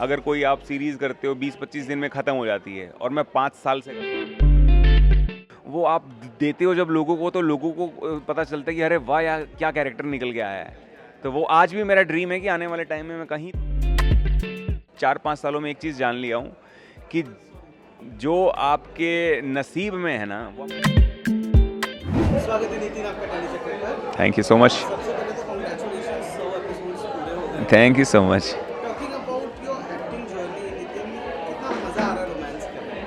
अगर कोई आप सीरीज़ करते हो 20-25 दिन में ख़त्म हो जाती है और मैं 5 साल से वो आप देते हो जब लोगों को, तो लोगों को पता चलता है कि अरे वाह यार क्या कैरेक्टर निकल के आया है। तो वो आज भी मेरा ड्रीम है कि आने वाले टाइम में मैं कहीं 4-5 सालों में एक चीज़ जान लिया हूँ कि जो आपके नसीब में है ना वो। स्वागत है नितिन आपका टेली चक्कर पर। Thank you so much. सबसे पहले तो कांग्रेचुलेशंस 100 एपिसोड्स पूरे हो गए। Thank you so much. Talking about your acting journey Nitin, कितना मज़ा आ रहा है रोमांस करने में?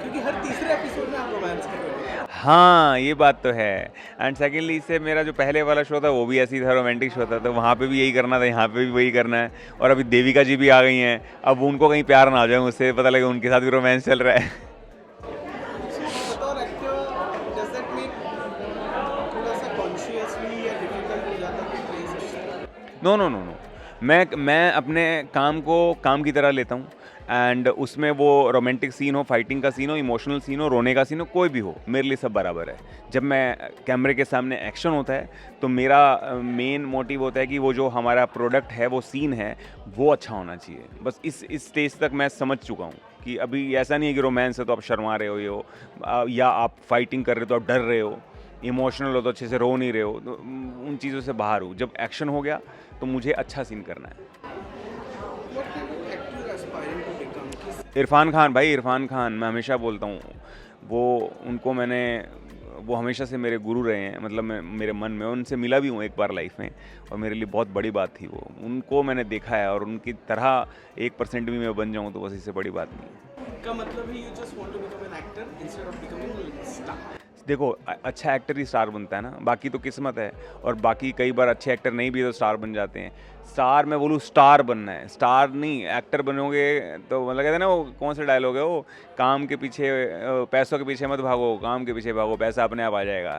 क्योंकि हर तीसरे एपिसोड में आप रोमांस कर रहे हो। हाँ, ये बात तो है। एंड सेकेंडली इससे मेरा जो पहले वाला शो था वो भी ऐसे ही था, रोमांटिक शो था, तो वहाँ पे भी यही करना था, यहाँ पे भी वही करना है। और अभी देविका जी भी आ गई हैं, अब उनको कहीं प्यार ना आ जाए मुझसे, पता लगे उनके साथ भी रोमांस चल रहा है। सो बतौर एक्टर डज दैट मेक थोड़ा सा कॉन्शियसली या डिफिकल्ट हो जाता है place? No no no no, मैं अपने काम को काम की तरह लेता हूँ। एंड उसमें वो रोमांटिक सीन हो, फाइटिंग का सीन हो, इमोशनल सीन हो, रोने का सीन हो, कोई भी हो, मेरे लिए सब बराबर है। जब मैं कैमरे के सामने एक्शन होता है तो मेरा मेन मोटिव होता है कि वो जो हमारा प्रोडक्ट है, वो सीन है, वो अच्छा होना चाहिए। बस इस स्टेज तक मैं समझ चुका हूँ कि अभी ऐसा नहीं है कि रोमांस है तो आप शर्मा रहे हो ये हो, या आप फाइटिंग कर रहे हो तो आप डर रहे हो, इमोशनल हो तो अच्छे से रो नहीं रहे हो, तो उन चीज़ों से बाहर हूँ। जब एक्शन हो गया तो मुझे अच्छा सीन करना है। What kind of actor you aspiring to become? Irfan Khan भाई, इरफान खान, मैं हमेशा बोलता हूँ वो, उनको मैंने, वो हमेशा से मेरे गुरु रहे हैं, मतलब मैं मेरे मन में उनसे मिला भी हूँ एक बार लाइफ में, और मेरे लिए बहुत बड़ी बात थी वो। उनको मैंने देखा है और उनकी तरह 1% भी मैं बन जाऊँ तो बस इससे बड़ी बात नहीं है। का मतलब है you just want to become an actor instead of becoming a star? देखो अच्छा एक्टर ही स्टार बनता है ना, बाकी तो किस्मत है, और बाकी कई बार अच्छे एक्टर नहीं भी तो स्टार बन जाते हैं। स्टार मैं बोलूँ स्टार बनना है, स्टार नहीं। एक्टर बनोगे तो मतलब कहते हैं ना, वो कौन सा डायलॉग है वो, काम के पीछे पैसों के पीछे मत भागो, काम के पीछे भागो, पैसा अपने आप आ जाएगा।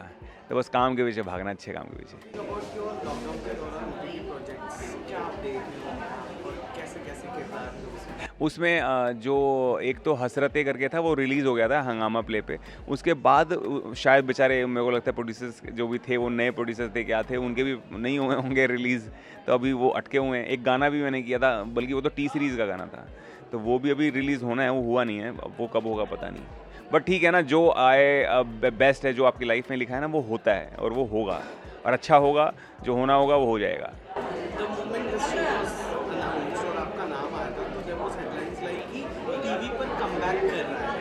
तो बस काम के पीछे भागना, अच्छे काम के पीछे। अबाउट योर लॉकडाउन के दौरान ओटीटी प्रोजेक्ट्स, क्या अपडेट है और कैसे कैसे किरदार है उसमें? उसमें जो एक तो हसरतें करके था वो रिलीज़ हो गया था हंगामा प्ले पे। उसके बाद शायद बेचारे, मेरे को लगता है प्रोड्यूसर्स जो भी थे, वो नए प्रोड्यूसर्स थे क्या थे, उनके भी नहीं हुए होंगे रिलीज़, तो अभी वो अटके हुए हैं। एक गाना भी मैंने किया था, बल्कि वो तो टी सीरीज़ का गाना था, तो वो भी अभी रिलीज़ होना है, वो हुआ नहीं है, अब वो कब होगा पता नहीं। बट ठीक है ना, जो आए बेस्ट है, जो आपकी लाइफ में लिखा है ना वो होता है और वो होगा, और अच्छा होगा, जो होना होगा वो हो जाएगा। The moment this show was announced और आपका नाम आया था, तो देयर वाज हेडलाइंस लाइक कि टीवी पर कमबैक कर रहा है।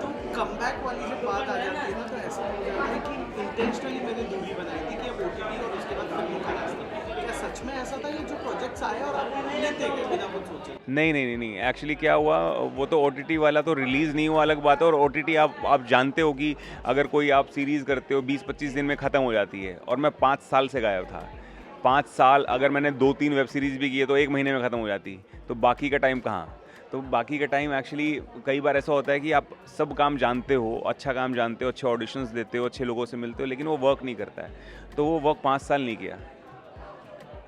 तो कमबैक वाली जब बात आ जाती है ना, तो ऐसा हो जाता है कि इंटेंशनली मैंने दूरी बनाई थी कि अब ओटीटी और उसके बाद फिल्मों का रास्ता। क्या सच में ऐसा था, ये जो प्रोजेक्ट्स आए और आप लेते गए बिना कुछ सोचे? नहीं नहीं नहीं नहीं, एक्चुअली क्या हुआ, वो तो ओटीटी वाला तो रिलीज़ नहीं हुआ, अलग बात है। और ओटीटी आप जानते हो कि अगर कोई आप सीरीज़ करते हो 20-25 दिन में ख़त्म हो जाती है, और मैं 5 साल से गायब था। 5 साल अगर मैंने 2-3 वेब सीरीज़ भी की है तो 1 महीने में ख़त्म हो जाती, तो बाकी का टाइम कहाँ? तो बाकी का टाइम एक्चुअली कई बार ऐसा होता है कि आप सब काम जानते हो, अच्छा काम जानते हो, अच्छे ऑडिशंस देते हो, अच्छे लोगों से मिलते हो, लेकिन वो वर्क नहीं करता है। तो वो वर्क 5 साल नहीं किया।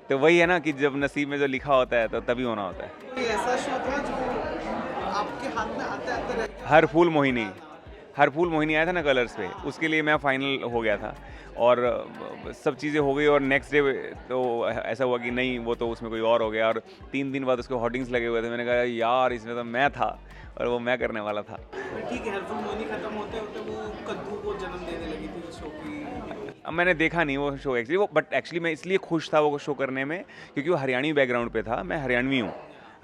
तो वही है ना कि जब नसीब में जो लिखा होता है तो तभी होना होता है। कोई ऐसा शो था जो आपके हाथ में आते आते रह गया? हर फूल मोहिनी, हर फूल मोहिनी आया था ना कलर्स पे, उसके लिए मैं फाइनल हो गया था, और सब चीज़ें हो गई, और नेक्स्ट डे तो ऐसा हुआ कि नहीं, वो तो उसमें कोई और हो गया, और 3 दिन बाद उसके होर्डिंग्स लगे हुए थे। मैंने कहा यार इसमें तो मैं था, और वो मैं करने वाला था। ठीक है, हेल्पफुल मनी खत्म होते होते वो कद्दू को जन्म देने लगी थी उस शो की। अब मैंने देखा नहीं वो शो एक्चुअली, वो बट एक्चुअली मैं इसलिए खुश था वो शो करने में क्योंकि वो हरियाणवी बैकग्राउंड पे था। मैं हरियाणवी हूँ,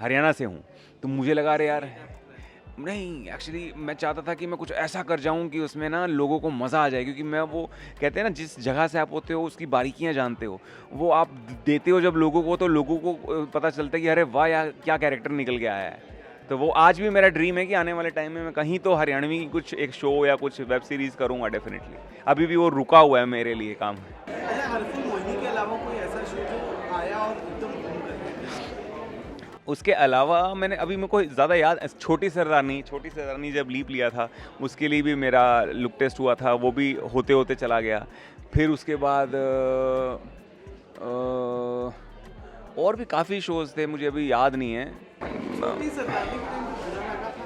हरियाणा से हूँ, तो मुझे लगा अरे यार, नहीं एक्चुअली मैं चाहता था कि मैं कुछ ऐसा कर जाऊं कि उसमें ना लोगों को मज़ा आ जाए, क्योंकि मैं वो, कहते हैं ना, जिस जगह से आप होते हो उसकी बारीकियां जानते हो, वो आप देते हो जब लोगों को, तो लोगों को पता चलता है कि अरे वाह यार क्या कैरेक्टर निकल के आया है। तो वो आज भी मेरा ड्रीम है कि आने वाले टाइम में मैं कहीं तो हरियाणवी कुछ एक शो या कुछ वेब सीरीज़ करूँगा डेफिनेटली। अभी भी वो रुका हुआ है मेरे लिए काम। अच्छा, हेल्पफुल मोहिनी के अलावा कोई ऐसा शो जो आया और एकदम बूम कर गया? उसके अलावा मैंने अभी, मेरे को ज़्यादा याद, छोटी सरदारनी जब लीप लिया था उसके लिए भी मेरा लुक टेस्ट हुआ था, वो भी होते होते चला गया। फिर उसके बाद और भी काफ़ी शोज़ थे, मुझे अभी याद नहीं है। छोटी सरदारनी के टाइम पे बुरा लगा था?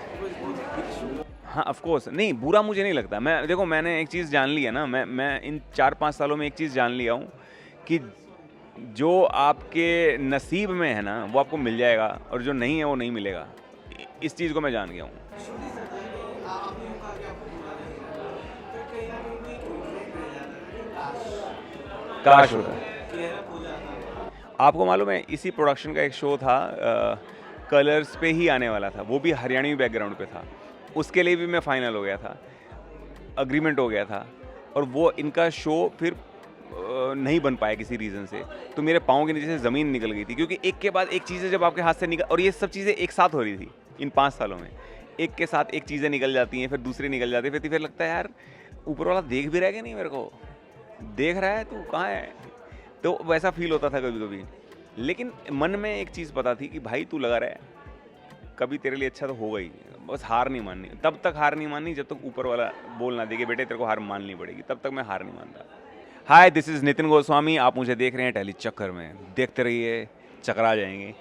It was बहुत big show। हाँ ऑफ कोर्स, नहीं बुरा मुझे नहीं लगता। मैं देखो, मैंने एक चीज़ जान ली है ना, मैं इन 4-5 सालों में एक चीज़ जान लिया हूँ कि जो आपके नसीब में है ना वो आपको मिल जाएगा, और जो नहीं है वो नहीं मिलेगा। इस चीज़ को मैं जान गया हूँ। एक्चुअली होता है कि आपने कहा कि आपको बुरा नहीं लगा, तो कहीं ना कहीं एक रिग्रेट रह जाता है कि काश होता है। क्लियर अप हो जाता। आपको मालूम है, इसी प्रोडक्शन का एक शो था, कलर्स पे ही आने वाला था, वो भी हरियाणवी बैकग्राउंड पे था। उसके लिए भी मैं फाइनल हो गया था, अग्रीमेंट हो गया था, और वो इनका शो फिर नहीं बन पाया किसी रीज़न से। तो मेरे पाँव के नीचे से ज़मीन निकल गई थी, क्योंकि एक के बाद एक चीज़ें जब आपके हाथ से निकल, और ये सब चीज़ें एक साथ हो रही थी इन 5 सालों में। एक के साथ एक चीज़ें निकल जाती हैं, फिर दूसरी निकल जाती है, फिर लगता है यार ऊपर वाला देख भी रहा है कि नहीं, मेरे को देख रहा है, तू कहाँ है? तो वैसा फील होता था कभी-कभी। लेकिन मन में एक चीज़ पता थी कि भाई तू लगा रहा है, कभी तेरे लिए अच्छा तो होगा ही। बस हार नहीं माननी, तब तक हार नहीं माननी जब तक ऊपर वाला बोल ना दे कि बेटे तेरे को हार माननी पड़ेगी, तब तक मैं हार नहीं मानता। हाय, दिस इज़ नितिन गोस्वामी, आप मुझे देख रहे हैं टैली चक्कर में। देखते रहिए, चकरा जाएंगे।